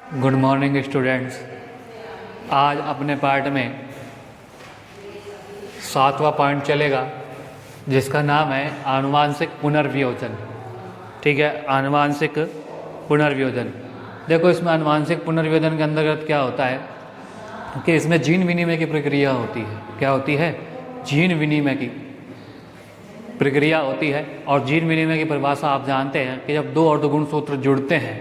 Good morning students. आज अपने part में 7वां पॉइंट चलेगा जिसका नाम है आनुवांशिक पुनर्वियोजन। ठीक है, आनुवांशिक पुनर्वियोजन। देखो, इसमें आनुवांशिक पुनर्वियोजन के अंतर्गत क्या होता है कि इसमें जीन विनिमय की प्रक्रिया होती है। क्या होती है? जीन विनिमय की प्रक्रिया होती है। और जीन विनिमय की परिभाषा आप जानते हैं कि जब दो अर्धगुणसूत्र जुड़ते हैं,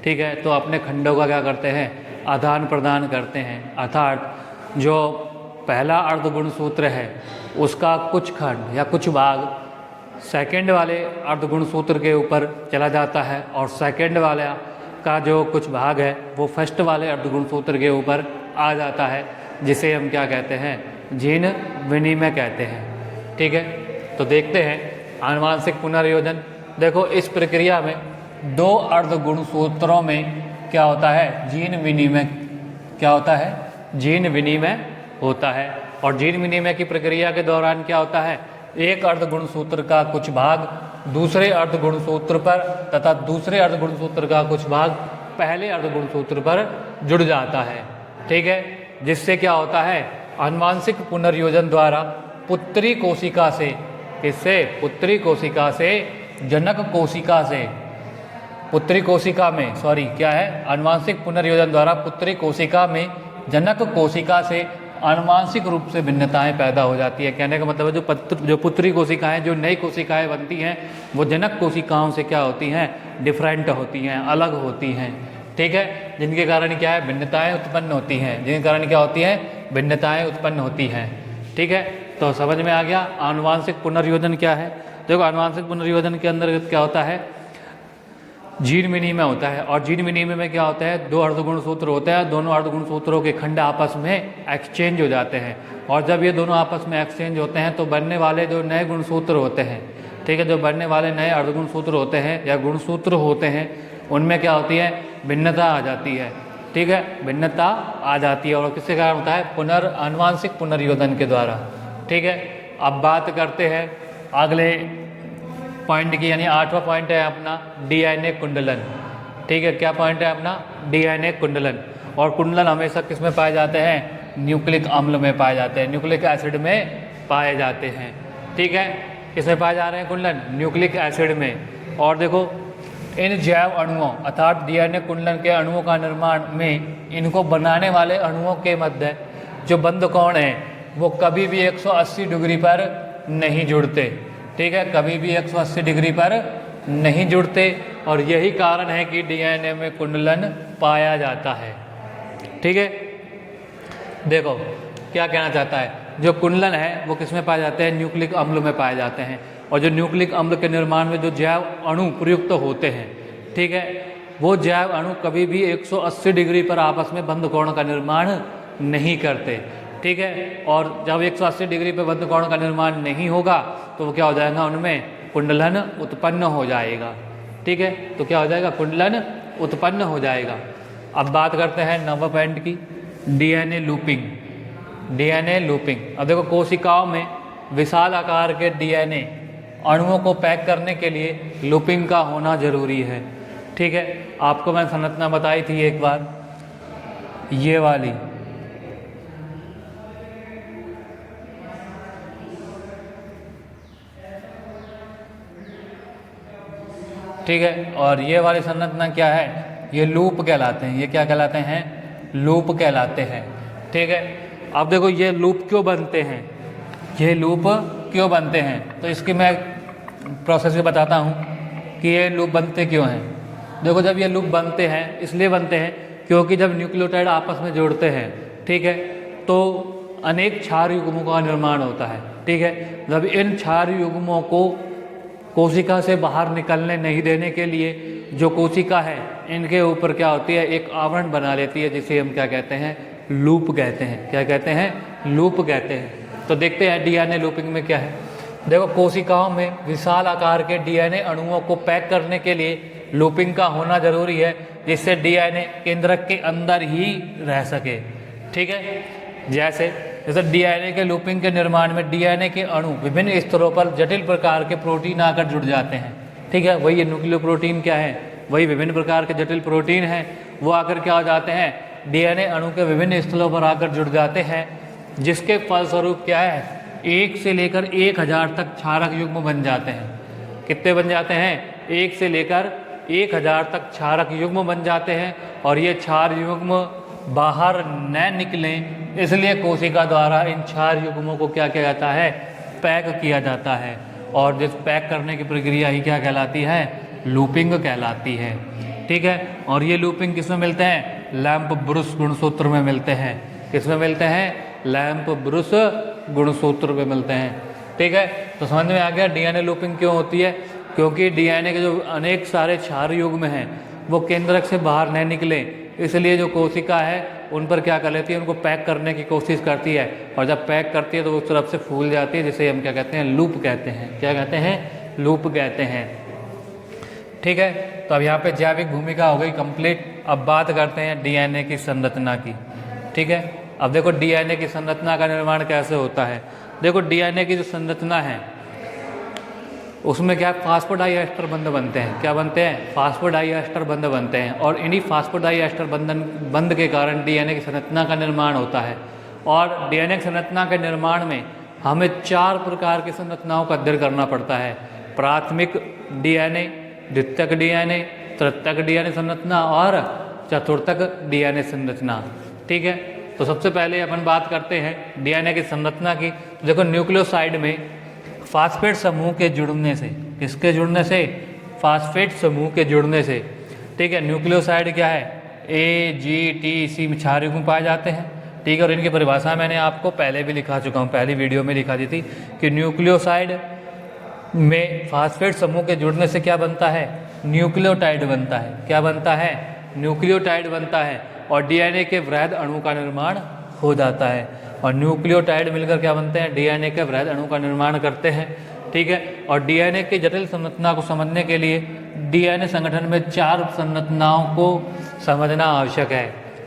ठीक है, तो अपने खंडों का क्या करते हैं? आदान प्रदान करते हैं। अर्थात जो पहला अर्धगुणसूत्र है उसका कुछ खंड या कुछ भाग सेकंड वाले अर्धगुणसूत्र के ऊपर चला जाता है और सेकंड वाला का जो कुछ भाग है वो फर्स्ट वाले अर्धगुणसूत्र के ऊपर आ जाता है, जिसे हम क्या कहते हैं? जीन विनिमय कहते हैं। ठीक है, तो देखते हैं आनुवांशिक पुनर्वियोजन। देखो, इस प्रक्रिया में दो अर्धगुणसूत्रों में क्या होता है? जीन विनिमय। क्या होता है? जीन विनिमय होता है। और जीन विनिमय की प्रक्रिया के दौरान क्या होता है? एक अर्धगुणसूत्र का कुछ भाग दूसरे अर्धगुणसूत्र पर तथा दूसरे अर्धगुणसूत्र का कुछ भाग पहले अर्धगुणसूत्र पर जुड़ जाता है। ठीक है, जिससे क्या होता है? आनुवांशिक पुनर्वियोजन द्वारा पुत्री कोशिका से, किससे? पुत्री कोशिका से जनक कोशिका से, पुत्री कोशिका में क्या है? आनुवांशिक पुनर्वियोजन द्वारा पुत्री कोशिका में जनक कोशिका से आनुवांशिक रूप से भिन्नताएं पैदा हो जाती है। कहने का मतलब है जो पुत्री कोशिकाएं, जो नई कोशिकाएं बनती हैं, वो जनक कोशिकाओं से क्या होती हैं? डिफरेंट होती हैं, अलग होती हैं। ठीक है, जिनके कारण क्या है? भिन्नताएं उत्पन्न होती हैं। जिनके कारण क्या होती हैं? भिन्नताएं उत्पन्न होती हैं। ठीक है, तो समझ में आ गया आनुवांशिक पुनर्वियोजन क्या है। देखो, आनुवांशिक पुनर्वियोजन के अंतर्गत क्या होता है? जीन विनिमय होता है। और जीन विनिमय में क्या होता है? दो अर्धगुणसूत्र होते हैं, दोनों अर्धगुणसूत्रों के खंड आपस में एक्सचेंज हो जाते हैं। और जब ये दोनों आपस में एक्सचेंज होते हैं तो बनने वाले जो नए गुणसूत्र होते हैं, ठीक है, जो बनने वाले नए अर्धगुणसूत्र होते हैं या गुणसूत्र होते हैं, उनमें क्या होती है? भिन्नता आ जाती है। ठीक है, भिन्नता आ जाती है। और किसके कारण होता है? आनुवांशिक पुनर्वियोजन के द्वारा। ठीक है, अब बात करते हैं अगले पॉइंट की, यानी 8वां पॉइंट है अपना डीएनए कुंडलन। ठीक है, क्या पॉइंट है अपना? डीएनए कुंडलन। और कुंडलन हमेशा किस में पाए जाते हैं? न्यूक्लिक अम्ल में पाए जाते हैं, न्यूक्लिक एसिड में पाए जाते हैं। ठीक है, किसमें पाए जा रहे हैं कुंडलन? न्यूक्लिक एसिड में। और देखो, इन जैव अणुओं अर्थात डीएनए कुंडलन के अणुओं का निर्माण में इनको बनाने वाले अणुओं के मध्य जो बंध कोण है वो कभी भी 180 डिग्री पर नहीं जुड़ते। ठीक है, कभी भी 180 डिग्री पर नहीं जुड़ते। और यही कारण है कि डीएनए में कुंडलन पाया जाता है। ठीक है, देखो क्या कहना चाहता है? जो कुंडलन है वो किस में पाए जाते हैं? न्यूक्लिक अम्ल में पाए जाते हैं। और जो न्यूक्लिक अम्ल के निर्माण में जो जैव अणु प्रयुक्त होते हैं, ठीक है, वो जैव अणु कभी भी 180 डिग्री पर आपस में बंध कोण का निर्माण नहीं करते। ठीक है, और जब 180 डिग्री पर बंध कोण का निर्माण नहीं होगा तो वो क्या हो जाएगा? उनमें कुंडलन उत्पन्न हो जाएगा। ठीक है, तो क्या हो जाएगा? कुंडलन उत्पन्न हो जाएगा। अब बात करते हैं 9वें पॉइंट की, डीएनए लूपिंग। DNA looping. अब देखो, कोशिकाओं में विशाल आकार के डीएनए अणुओं को पैक करने के लिए लूपिंग का होना जरूरी है। ठीक है, आपको मैंने संरचना बताई थी एक बार, ये वाली। ठीक है, और ये वाली संरचना क्या है? ये लूप कहलाते हैं। ये क्या कहलाते हैं? लूप कहलाते हैं। ठीक है, अब देखो ये लूप क्यों बनते हैं? ये लूप क्यों बनते हैं? तो इसकी मैं प्रोसेस भी बताता हूँ कि ये लूप बनते क्यों हैं। देखो, जब ये लूप बनते हैं इसलिए बनते हैं क्योंकि जब न्यूक्लियोटाइड आपस में जोड़ते हैं, ठीक है, तो अनेक क्षार युग्मों का निर्माण होता है। ठीक है, जब इन क्षार युग्मों को कोशिका से बाहर निकलने नहीं देने के लिए जो कोशिका है इनके ऊपर क्या होती है? एक आवरण बना लेती है, जिसे हम क्या कहते हैं? लूप कहते हैं। क्या कहते हैं? लूप कहते हैं। तो देखते हैं डीएनए लूपिंग में क्या है। देखो, कोशिकाओं में विशाल आकार के डीएनए अणुओं को पैक करने के लिए लूपिंग का होना जरूरी है, जिससे डीएनए केंद्रक के अंदर ही रह सके। ठीक है, जैसे डीएनए के लूपिंग के निर्माण में डीएनए के अणु विभिन्न स्तरों पर जटिल प्रकार के प्रोटीन आकर जुड़ जाते हैं। ठीक है, वही न्यूक्लियोप्रोटीन क्या है? वही विभिन्न प्रकार के जटिल प्रोटीन हैं वो आकर क्या हो जाते हैं, डीएनए अणु के विभिन्न स्थलों पर आकर जुड़ जाते हैं, जिसके फलस्वरूप क्या है, 1 से लेकर 1000 तक क्षारक युग्म बन जाते हैं। कितने बन जाते हैं, 1 से लेकर 1000 तक क्षारक युग्म बन जाते हैं। और ये क्षार युग्म बाहर न निकलें इसलिए कोशिका द्वारा इन क्षार युग्मों को क्या किया जाता है, पैक किया जाता है। और जिस पैक करने की प्रक्रिया ही क्या कहलाती है, लूपिंग कहलाती है। ठीक है, और ये लूपिंग किसमें मिलते हैं, लैम्प ब्रुस गुणसूत्र में मिलते हैं। किसमें मिलते हैं, लैम्प ब्रुस गुणसूत्र में मिलते हैं। ठीक है, तो समझ में आ गया डीएनए लूपिंग क्यों होती है, क्योंकि डीएनए के जो अनेक सारे क्षार युग्म हैं वो केंद्रक से बाहर नहीं निकले, इसलिए जो कोशिका है उन पर क्या कर लेती है, उनको पैक करने की कोशिश करती है। और जब पैक करती है तो उस तरफ से फूल जाती है, जिसे हम क्या कहते हैं, लूप कहते हैं। क्या कहते हैं, लूप कहते हैं। ठीक है, तो अब यहाँ पे जैविक भूमिका हो गई कंप्लीट। अब बात करते हैं डीएनए की संरचना की। ठीक है, अब देखो डीएनए की संरचना का निर्माण कैसे होता है। देखो डीएनए की जो संरचना है उसमें क्या फास्फोडाइएस्टर बंध बनते हैं। क्या बनते हैं, फास्फोडाइएस्टर बंध बनते हैं। और इन्हीं फास्फोडाइएस्टर बंध के कारण डीएनए की संरचना का निर्माण होता है। और डीएनए की संरचना के निर्माण में हमें 4 प्रकार की संरचनाओं का अध्ययन करना पड़ता है। प्राथमिक डीएनए, द्वितीयक डीएनए, तृतीयक डीएनए संरचना और चतुर्थक डीएनए संरचना। ठीक है, तो सबसे पहले अपन बात करते हैं डीएनए की संरचना की। देखो न्यूक्लियोसाइड में फास्फेट समूह के जुड़ने से, किसके जुड़ने से, फास्फेट समूह के जुड़ने से। ठीक है, न्यूक्लियोसाइड क्या है, A, G, T, C में क्षार युग्म पाए जाते हैं। ठीक है, और इनकी परिभाषा मैंने आपको पहले भी लिखा चुका हूँ, पहली वीडियो में लिखा दी थी कि न्यूक्लियोसाइड में फास्फेट समूह के जुड़ने से क्या बनता है, न्यूक्लियोटाइड बनता है। क्या बनता है, न्यूक्लियोटाइड बनता है। और डीएनए के वृहद अणु का निर्माण हो जाता है। और न्यूक्लियोटाइड मिलकर क्या बनते हैं, डीएनए के वृहद अणु का निर्माण करते हैं। ठीक है, और डीएनए की जटिल संरचना को समझने के लिए डीएनए संगठन में 4 संरचनाओं को समझना आवश्यक है।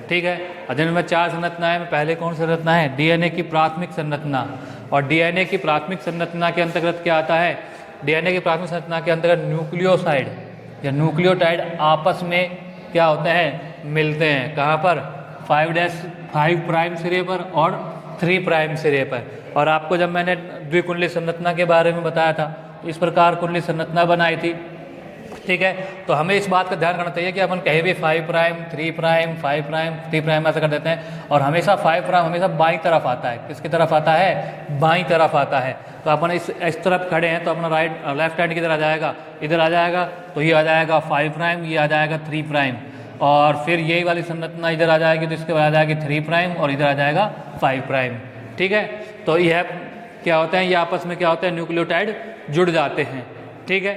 ठीक है, और जिनमें 4 संरचनाएं में पहले कौन सी संरचना है, डीएनए की प्राथमिक संरचना। और डीएनए की प्राथमिक संरचना के अंतर्गत क्या आता है, डीएनए की प्राथमिक संरचना के अंतर्गत न्यूक्लियोसाइड या न्यूक्लियोटाइड आपस में क्या होते हैं, मिलते हैं। कहाँ पर, 5 प्राइम सिरे पर और 3 प्राइम सिरे पर। और आपको जब मैंने द्विकुंडली संरचना के बारे में बताया था, इस प्रकार कुंडली संरचना बनाई थी। ठीक है, तो हमें इस बात का ध्यान रखना चाहिए कि अपन कहीं भी 5 प्राइम 3 प्राइम 5 प्राइम 3 प्राइम ऐसा कर देते हैं। और हमेशा 5 प्राइम हमेशा बाईं तरफ आता है। किसकी तरफ आता है, बाईं तरफ आता है। तो अपन इस तरफ खड़े हैं तो अपना लेफ्ट हैंड किधर आ जाएगा, इधर आ जाएगा। तो ये आ जाएगा 5 प्राइम, ये आ जाएगा 3 प्राइम। और फिर यही वाली संरचना इधर आ जाएगी तो इसके बाद आ जाएगी 3 प्राइम और इधर आ जाएगा 5 प्राइम। ठीक है, तो यह क्या होता है, ये आपस में क्या होता है, न्यूक्लियोटाइड जुड़ जाते हैं। ठीक है,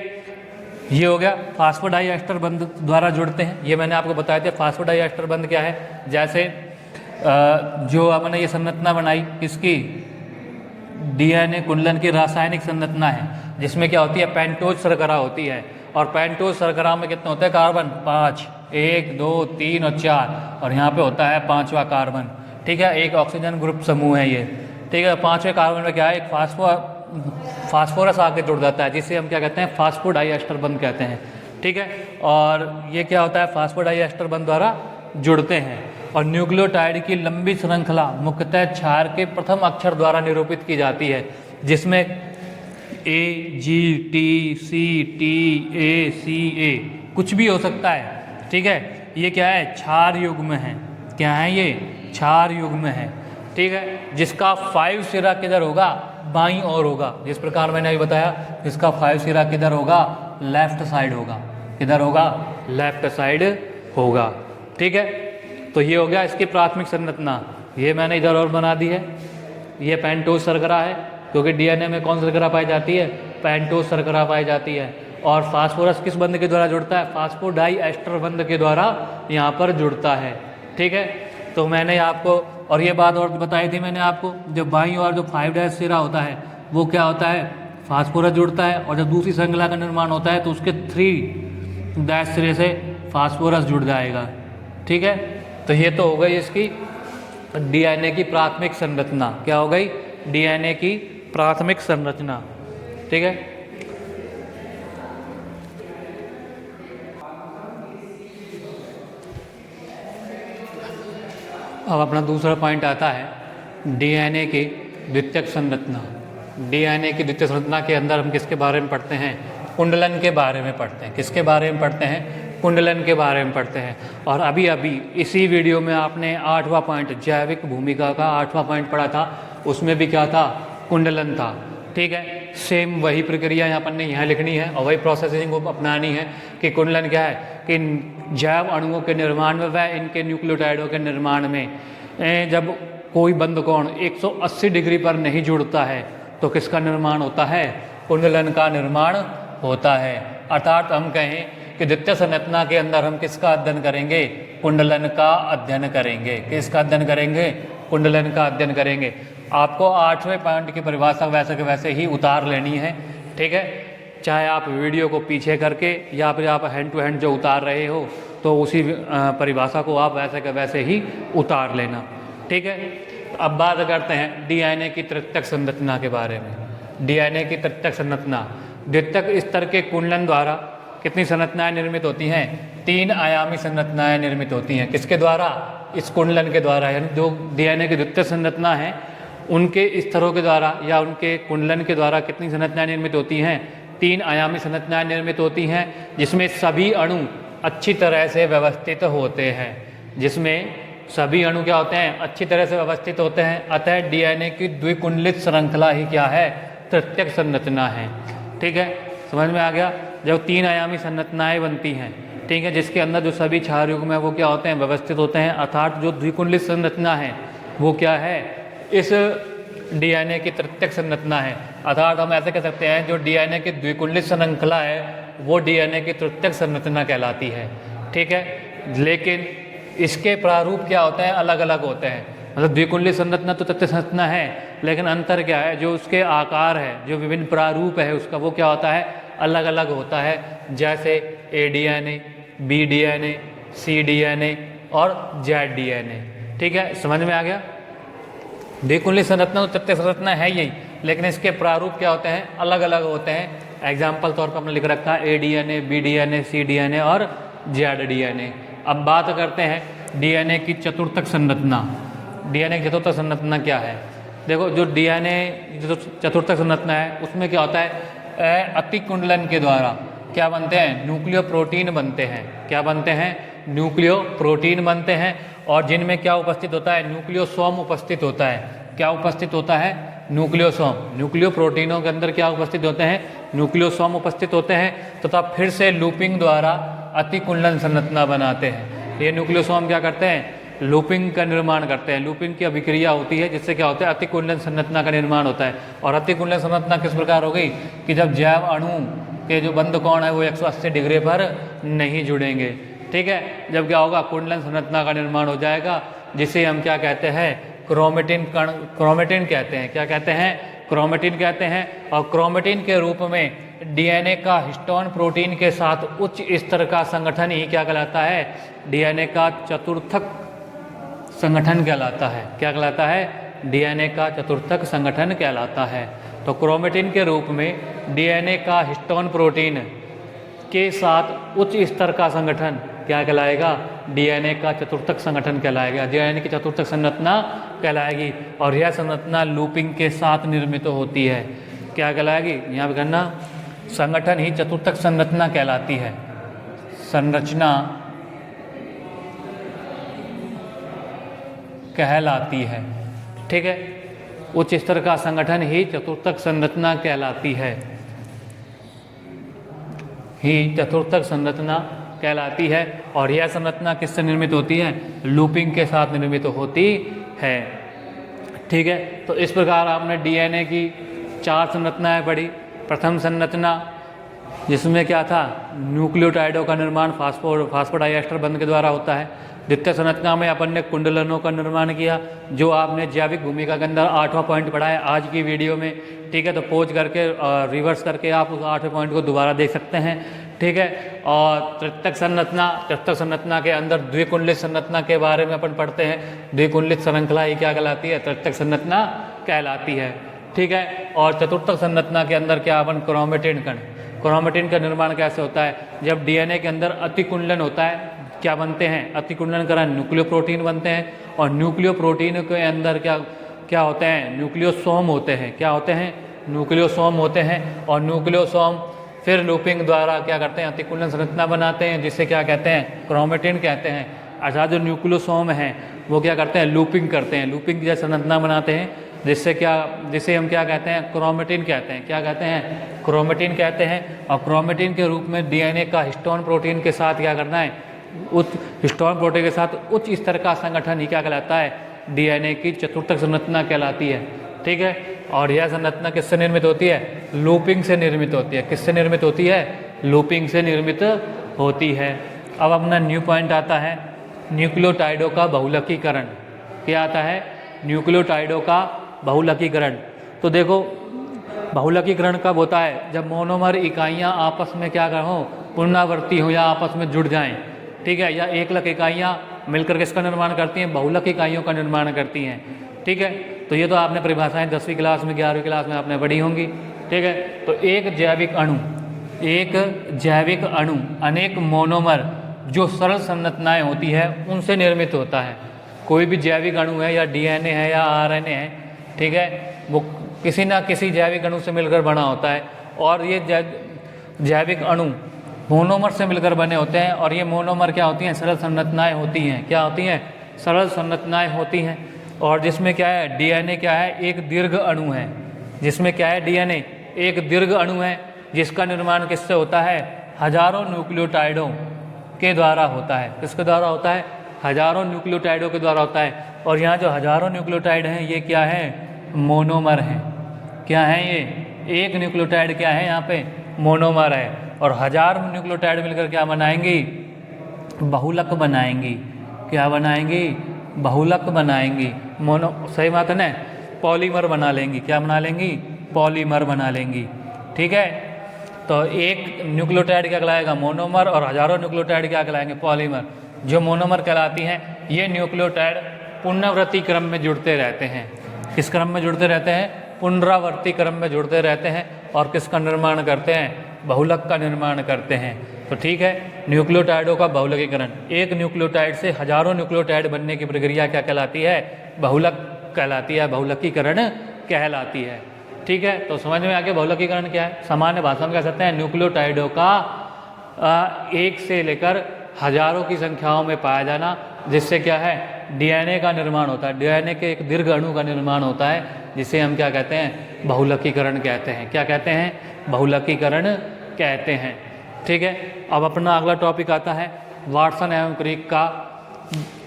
ये हो गया फास्फोडाइएस्टर बंध द्वारा जुड़ते हैं। ये मैंने आपको बताया था फास्फोडाइएस्टर बंध क्या है। जैसे जो अपने ये संरचना बनाई किसकी, डीएनए कुंडलन की रासायनिक संरचना है, जिसमें क्या होती है, पेंटोज शर्करा होती है। और पेंटोज शर्करा में कितने होते हैं, कार्बन 5, 1 2 3 और 4। और यहाँ पे होता है 5वां कार्बन। ठीक है, एक ऑक्सीजन ग्रुप समूह है ये। ठीक है, 5वें कार्बन में क्या है, एक फास्फोरस आके जुड़ जाता है, जिसे हम क्या कहते हैं, फास्फोडाइएस्टर बंध कहते हैं। ठीक है, और ये क्या होता है, फास्फोडाइएस्टर बंध द्वारा जुड़ते हैं। और न्यूक्लियोटाइड की लंबी श्रृंखला मुख्यतः क्षार के प्रथम अक्षर द्वारा निरूपित की जाती है, जिसमें A, G, T, C, T, A, C, A कुछ भी हो सकता है। ठीक है, ये क्या है, क्षार युग्म है। क्या है ये, क्षार युग्म है। ठीक है, जिसका 5 सिरा किधर होगा, बाईं ओर होगा। जिस प्रकार मैंने अभी बताया, इसका 5 सिरा किधर होगा, लेफ्ट साइड होगा। किधर होगा, लेफ्ट साइड होगा। ठीक है, तो ये हो गया इसकी प्राथमिक संरचना। ये मैंने इधर और बना दी है। ये पेंटोज शर्करा है, क्योंकि डीएनए में कौन शर्करा पाई जाती है, पेंटोज शर्करा पाई जाती है। और फास्फोरस किस बंध के द्वारा जुड़ता है, फास्फोडाइएस्टर बंध के द्वारा यहाँ पर जुड़ता है। ठीक है, तो मैंने आपको और ये बात और बताई थी मैंने आपको, जब बाईं और जो 5' सिरा होता है वो क्या होता है, फास्फोरस जुड़ता है। और जब दूसरी श्रृंखला का निर्माण होता है तो उसके 3' सिरे से फास्फोरस जुड़ जाएगा। ठीक है, तो ये तो हो गई इसकी डीएनए की प्राथमिक संरचना। क्या हो गई, डीएनए की प्राथमिक संरचना। ठीक है, अब अपना दूसरा पॉइंट आता है डीएनए की द्वितीयक संरचना। डीएनए की द्वितीयक संरचना के अंदर हम किसके बारे में पढ़ते हैं? कुंडलन के बारे में पढ़ते हैं। किसके बारे में पढ़ते हैं? कुंडलन के बारे में पढ़ते हैं। और अभी अभी इसी वीडियो में आपने 8वां पॉइंट जैविक भूमिका का 8वां पॉइंट पढ़ा था, उसमें भी क्या था? कुंडलन था। ठीक है, सेम वही प्रक्रिया यहाँ पर ने यहाँ लिखनी है और वही प्रोसेसिंग को अपनानी है कि कुंडलन क्या है कि जैव अणुओं के निर्माण में व इनके न्यूक्लियोटाइडों के निर्माण में जब कोई बंद कोण 180 डिग्री पर नहीं जुड़ता है तो किसका निर्माण होता है? कुंडलन का निर्माण होता है। अर्थात हम कहें कि द्वितीय संरचना के अंदर हम किसका अध्ययन करेंगे? कुंडलन का अध्ययन करेंगे। किसका अध्ययन करेंगे? कुंडलन का अध्ययन करेंगे। आपको 8वें पॉइंट की परिभाषा वैसे के वैसे ही उतार लेनी है। ठीक है, चाहे आप वीडियो को पीछे करके या फिर आप हैंड टू हैंड जो उतार रहे हो तो उसी परिभाषा को आप वैसे के वैसे ही उतार लेना। ठीक है, अब बात करते हैं डीएनए की तृतीयक संरचना के बारे में। डीएनए की तृतीयक संरचना, द्वितीयक स्तर के कुंडलन द्वारा कितनी संरचनाएं निर्मित होती हैं? 3 आयामी संरचनाएं निर्मित होती हैं। किसके द्वारा? इस कुंडलन के द्वारा। यानी जो डीएनए की द्वितीयक संरचना है उनके स्तरों के द्वारा या उनके कुंडलन के द्वारा कितनी संरचनाएं निर्मित होती हैं? 3 आयामी संरचनाएं निर्मित होती हैं, जिसमें सभी अणु अच्छी तरह से व्यवस्थित होते हैं। जिसमें सभी अणु क्या होते हैं? अच्छी तरह से व्यवस्थित होते हैं। अतः डीएनए की द्विकुंडलित श्रृंखला ही क्या है? तृतीयक संरचना है। ठीक है, समझ में आ गया? जब 3 आयामी संरचनाएं बनती हैं, ठीक है, जिसके अंदर जो सभी क्षार युग्म है वो क्या होते हैं? व्यवस्थित होते हैं। अर्थात जो द्विकुंडलित संरचना है वो क्या है? इस डीएनए की तृतीयक संरचना है। अर्थात हम ऐसे कह सकते हैं जो डीएनए की द्विकुंडलित श्रृंखला है वो डीएनए की तृतीयक संरचना कहलाती है। ठीक है, लेकिन इसके प्रारूप क्या होते हैं? अलग अलग होते हैं। मतलब द्विकुंडलित संरचना तो तृतीयक संरचना है, लेकिन अंतर क्या है? जो उसके आकार है, जो विभिन्न प्रारूप है उसका, वो क्या होता है? अलग अलग होता है। जैसे एडीएनए, बीडीएनए, सीडीएनए और जेडडीएनए। ठीक है, समझ में आ गया? द्विकुंडलित संरचना तो तृतीयक संरचना है यही, लेकिन इसके प्रारूप क्या होते हैं? अलग अलग होते हैं। एग्जाम्पल तौर पर हमने लिख रखा है एडीएनए, बीडीएनए, सीडीएनए और जेडडीएनए। अब बात करते हैं डीएनए की चतुर्थक संरचना। डीएनए की चतुर्थक संरचना क्या है? देखो, जो डीएनए जो चतुर्थक संरचना है उसमें क्या होता है? अतिकुंडलन के द्वारा क्या बनते हैं? न्यूक्लियो प्रोटीन बनते हैं। क्या बनते हैं? न्यूक्लियो प्रोटीन बनते हैं। और जिनमें क्या उपस्थित होता है? न्यूक्लियोसोम उपस्थित होता है। क्या उपस्थित होता है? न्यूक्लियोसोम। न्यूक्लियो प्रोटीनों के अंदर क्या उपस्थित होते हैं? न्यूक्लियोसोम उपस्थित होते हैं तथा फिर से लूपिंग द्वारा अतिकुंडलन संरचना बनाते हैं। ये न्यूक्लियोसोम क्या करते हैं? लूपिंग का निर्माण करते हैं। लूपिंग की अभिक्रिया होती है जिससे क्या होता है? अतिकुंडलन संरचना का निर्माण होता है। और अतिकुंडलन संरचना किस प्रकार हो गई कि जब जैव अणु के जो बंद कोण है वो 180 डिग्री पर नहीं जुड़ेंगे। ठीक है, जब क्या होगा? कुंडलन संरचना का निर्माण हो जाएगा, जिसे हम क्या कहते हैं? क्रोमेटिन कण, क्रोमेटिन कहते हैं। क्या कहते हैं? क्रोमेटिन कहते हैं। और क्रोमेटिन के रूप में डीएनए का हिस्टोन प्रोटीन के साथ उच्च स्तर का संगठन ही क्या कहलाता है? डीएनए का चतुर्थक संगठन कहलाता है। क्या कहलाता है? डीएनए का चतुर्थक संगठन कहलाता है। तो क्रोमेटिन के रूप में डीएनए का हिस्टोन प्रोटीन के साथ उच्च स्तर का संगठन क्या कहलाएगा? डीएनए का चतुर्थक संगठन कहलाएगा। डीएनए की चतुर्थक संरचना कहलाएगी। और यह संरचना लूपिंग के साथ निर्मित होती है। क्या कहलाएगी? यहाँ पे करना, संगठन ही चतुर्थक संरचना कहलाती है। संरचना कहलाती है। ठीक है, उच्च स्तर का संगठन ही चतुर्थक संरचना कहलाती है। ही चतुर्थक संरचना कहलाती है। और यह संरचना किससे निर्मित होती है? लूपिंग के साथ निर्मित होती है। ठीक है, तो इस प्रकार आपने डीएनए की 4 संरचनाएं पढ़ी। प्रथम संरचना जिसमें क्या था? न्यूक्लियोटाइडों का निर्माण फास्फोडाइएस्टर बंध के द्वारा होता है। द्वितीय संरचना में अपन ने कुंडलनों का निर्माण किया, जो आपने जैविक भूमिका के अंदर 8वां पॉइंट पढ़ा है आज की वीडियो में। ठीक है, तो पॉज करके रिवर्स करके आप उस 8वें पॉइंट को दोबारा देख सकते हैं। ठीक है, और तृतीयक संरचना के अंदर द्विकुंडलित संरचना के बारे में अपन पढ़ते हैं। द्विकुंडलित श्रृंखला ही क्या कहलाती है? तृतीयक संरचना कहलाती है। ठीक है, और चतुर्थक संरचना के अंदर क्या? अपन क्रोमेटिन कण। क्रोमेटिन का निर्माण कैसे होता है? जब डीएनए के अंदर अतिकुंडलन होता है, क्या बनते हैं? अतिकुंडलन करण न्यूक्लियो प्रोटीन बनते हैं। और न्यूक्लियो प्रोटीन के अंदर क्या क्या होते हैं, न्यूक्लियोसोम होते हैं। क्या होते हैं, न्यूक्लियोसोम होते हैं। और न्यूक्लियोसोम फिर लूपिंग द्वारा क्या करते हैं, अतिकूलन संरचना बनाते हैं, जिसे क्या कहते हैं, क्रोमेटिन कहते हैं। अर्थात जो न्यूक्लियोसोम हैं वो क्या करते हैं, लूपिंग करते हैं, लूपिंग जैसे संरचना बनाते हैं, जिसे हम क्या कहते हैं, क्रोमेटिन कहते हैं। क्या कहते हैं, क्रोमेटिन कहते हैं। और क्रोमेटिन के रूप में डीएनए का हिस्टोन प्रोटीन के साथ क्या करना है, उच्च हिस्टोन प्रोटीन के साथ उच्च स्तर का संगठन ही क्या कहलाता है, डीएनए की चतुर्थक संरचना कहलाती है। ठीक है। और यह संरचना किससे निर्मित होती है, लूपिंग से निर्मित होती है। किससे निर्मित होती है, लूपिंग से निर्मित होती है। अब अपना न्यू पॉइंट आता है, न्यूक्लियोटाइडों का बहुलकीकरण। क्या आता है, न्यूक्लियोटाइडों का बहुलकीकरण। तो देखो बहुलकीकरण कब होता है, जब मोनोमर इकाइयाँ आपस में क्या करो, पुनरावर्ती हो या आपस में जुड़ जाएं। ठीक है। या एकलक इकाइयाँ मिलकर किसका निर्माण करती हैं, बहुलक इकाइयों का निर्माण करती हैं। ठीक है। तो ये तो आपने परिभाषाएं 10वीं क्लास में 11वीं क्लास में आपने पढ़ी होंगी। ठीक है। तो एक जैविक अणु अनेक मोनोमर जो सरल संरचनाएं होती है उनसे निर्मित होता है। कोई भी जैविक अणु है या डीएनए है या आरएनए है, ठीक है, वो किसी ना किसी जैविक अणु से मिलकर बना होता है। और ये जैविक अणु मोनोमर से मिलकर बने होते हैं। और ये मोनोमर क्या होती हैं, सरल संरचनाएं होती हैं। क्या होती हैं, सरल संरचनाएं होती हैं। और जिसमें क्या है, डीएनए क्या है, एक दीर्घ अणु है। जिसमें क्या है, डीएनए एक दीर्घ अणु है, जिसका निर्माण किससे होता है, हजारों न्यूक्लियोटाइडों के द्वारा होता है। किसके द्वारा होता है, हजारों न्यूक्लियोटाइडों के द्वारा होता है। और यहाँ जो हजारों न्यूक्लियोटाइड हैं ये क्या है, मोनोमर हैं। क्या है ये, एक न्यूक्लियोटाइड क्या है यहाँ पे, मोनोमर है। और हजार न्यूक्लियोटाइड मिलकर क्या बनाएंगी, बहुलक बनाएंगी। क्या बनाएंगी, बहुलक बनाएंगी। सही बात है ना, पॉलीमर बना लेंगी। क्या बना लेंगी, पॉलीमर बना लेंगी। ठीक है। तो एक न्यूक्लियोटाइड क्या कहलाएगा, मोनोमर, और हजारों न्यूक्लियोटाइड क्या कहलाएंगे, पॉलीमर। जो मोनोमर कहलाती हैं ये न्यूक्लियोटाइड पुनरावृत्ति क्रम में जुड़ते रहते हैं। किस क्रम में जुड़ते रहते हैं, पुनरावृत्ति क्रम में जुड़ते रहते हैं। और किसका निर्माण करते हैं, बहुलक का निर्माण करते हैं। तो ठीक है, न्यूक्लियोटाइडों का बहुलकीकरण, एक न्यूक्लियोटाइड से हजारों न्यूक्लियोटाइड बनने की प्रक्रिया क्या कहलाती है, बहुलक कहलाती है, बहुलकीकरण कहलाती है। ठीक है। तो समझ में आ गया बहुलकीकरण क्या है। सामान्य भाषा में कह सकते हैं न्यूक्लियोटाइडों का एक से लेकर हजारों की संख्याओं में पाया जाना, जिससे क्या है, डीएनए का निर्माण होता है। डीएनए के एक दीर्घ अणु का निर्माण होता है, जिसे हम क्या कहते हैं, बहुलकीकरण कहते हैं। क्या कहते हैं, बहुलकीकरण कहते हैं। ठीक है। अब अपना अगला टॉपिक आता है वाटसन एवं क्रिक का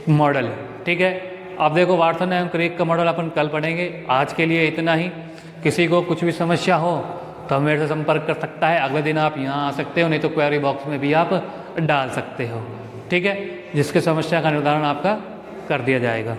मॉडल। ठीक है। अब देखो वाटसन एवं क्रिक का मॉडल अपन कल पढ़ेंगे। आज के लिए इतना ही। किसी को कुछ भी समस्या हो तो मेरे से संपर्क कर सकता है। अगले दिन आप यहाँ आ सकते हो, नहीं तो क्वेरी बॉक्स में भी आप डाल सकते हो। ठीक है। जिसके समस्या का निवारण आपका कर दिया जाएगा।